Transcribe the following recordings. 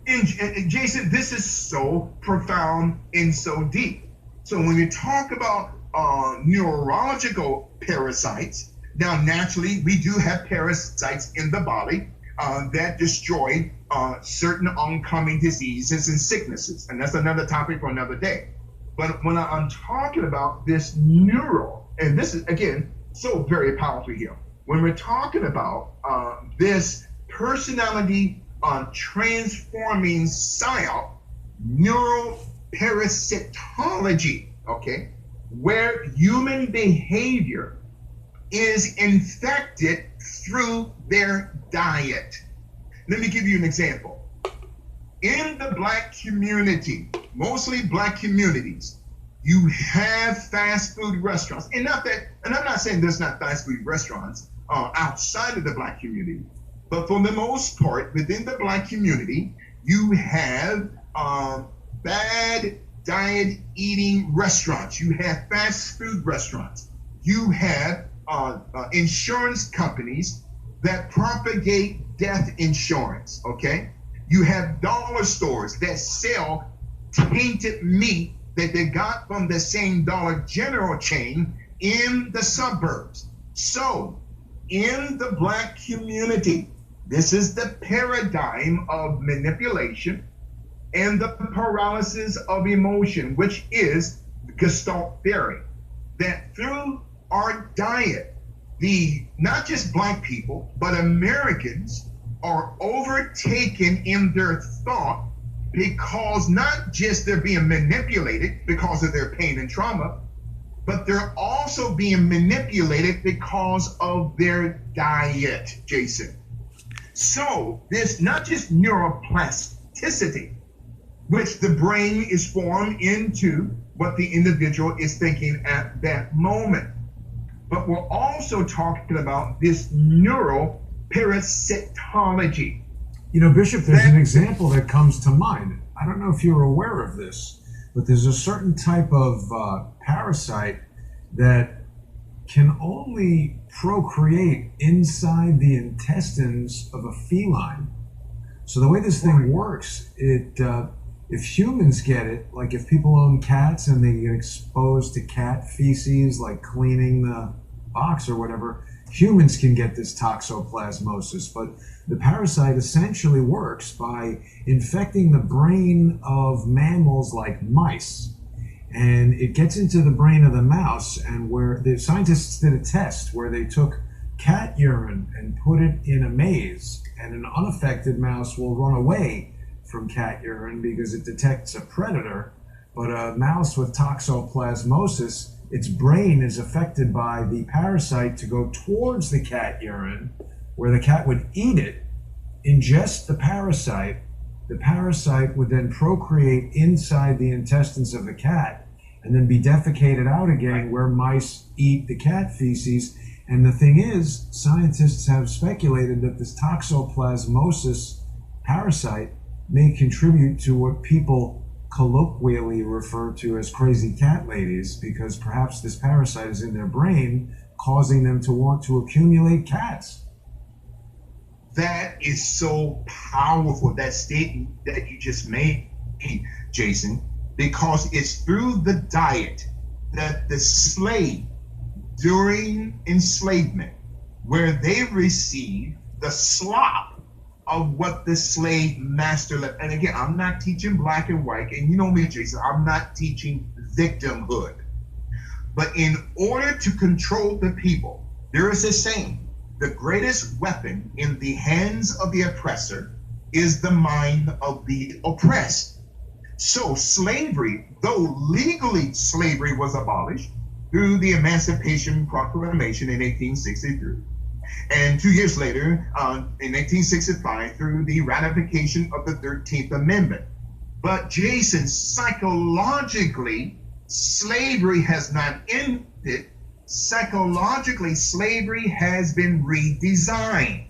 And Jason, this is so profound and so deep. So when you talk about neurological parasites, now naturally we do have parasites in the body that destroy certain oncoming diseases and sicknesses, and that's another topic for another day. But when I'm talking about this neural, and this is again so very powerful here, when we're talking about this personality transforming psyop, neuroparasitology, okay, where human behavior is infected through their diet. Let me give you an example. In the Black community, mostly Black communities, you have fast food restaurants. And not that, and I'm not saying there's not fast food restaurants outside of the Black community, but for the most part, within the Black community, you have bad diet eating restaurants. You have fast food restaurants. You have insurance companies that propagate death insurance, okay? You have dollar stores that sell tainted meat that they got from the same Dollar General chain in the suburbs. So, in the Black community, this is the paradigm of manipulation and the paralysis of emotion, which is Gestalt theory, that through our diet, the not just Black people, but Americans are overtaken in their thought because not just they're being manipulated because of their pain and trauma, but they're also being manipulated because of their diet, Jason. So this not just neuroplasticity, which the brain is formed into what the individual is thinking at that moment, but we're also talking about this neuroparasitology. You know, Bishop, there's an example that comes to mind. I don't know if you're aware of this, but there's a certain type of parasite that can only procreate inside the intestines of a feline. So the way this thing works, if humans get it, like if people own cats and they get exposed to cat feces, like cleaning the box or whatever, humans can get this toxoplasmosis. But the parasite essentially works by infecting the brain of mammals like mice. And it gets into the brain of the mouse, and where the scientists did a test where they took cat urine and put it in a maze, and an unaffected mouse will run away from cat urine because it detects a predator. But a mouse with toxoplasmosis, its brain is affected by the parasite to go towards the cat urine, where the cat would eat it, ingest the parasite. The parasite would then procreate inside the intestines of the cat and then be defecated out again where mice eat the cat feces. And the thing is, scientists have speculated that this toxoplasmosis parasite may contribute to what people colloquially refer to as crazy cat ladies, because perhaps this parasite is in their brain, causing them to want to accumulate cats. That is so powerful, that statement that you just made, Jason, because it's through the diet that the slave during enslavement, where they receive the slop of what the slave master left. And again, I'm not teaching black and white, and you know me, Jason, I'm not teaching victimhood. But in order to control the people, there is a saying: the greatest weapon in the hands of the oppressor is the mind of the oppressed. So slavery, though legally slavery was abolished through the Emancipation Proclamation in 1863, and 2 years later, in 1865, through the ratification of the 13th Amendment. But Jason, psychologically, slavery has not ended. Psychologically, slavery has been redesigned.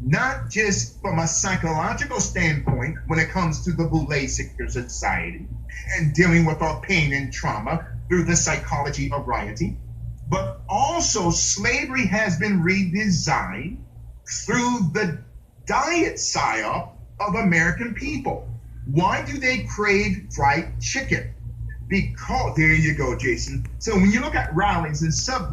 Not just from a psychological standpoint when it comes to the Boule Sector Society and dealing with our pain and trauma through the psychology of rioting, but also slavery has been redesigned through the diet psyop of American people. Why do they crave fried chicken? Because, there you go, Jason. So when you look at rallies and subways,